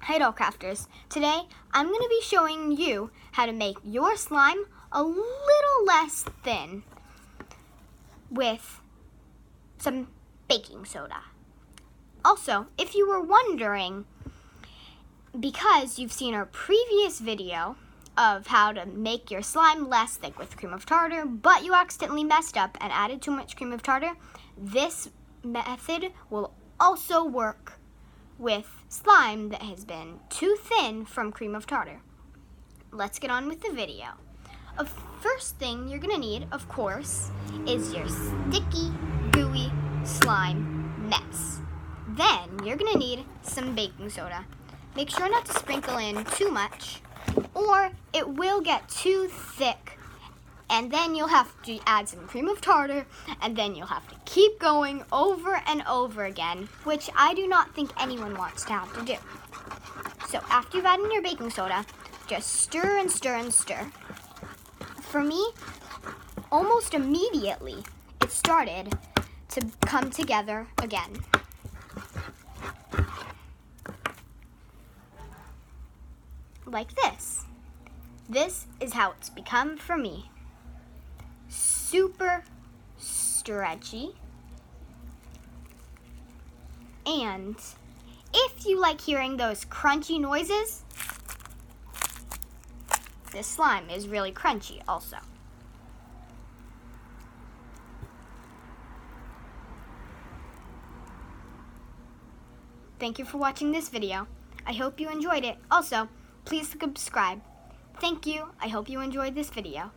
Hey Dollcrafters, today I'm going to be showing you how to make your slime a little less thin with some baking soda. Also, if you were wondering, because you've seen our previous video of how to make your slime less thick with cream of tartar, but you accidentally messed up and added too much cream of tartar, this method will also work with slime that has been too thin from cream of tartar. Let's get on with the video. The first thing you're going to need, of course, is your sticky, gooey slime mess. Then you're going to need some baking soda. Make sure not to sprinkle in too much, or it will get too thick. And then you'll have to add some cream of tartar, and then you'll have to keep going over and over again, which I do not think anyone wants to have to do. So after you've added your baking soda, just stir and stir and stir. For me, almost immediately, it started to come together again. Like this. This is how it's become for me. Super stretchy, and if you like hearing those crunchy noises, this slime is really crunchy also. Thank you for watching this video. I hope you enjoyed it. Also, please subscribe. Thank you. I hope you enjoyed this video.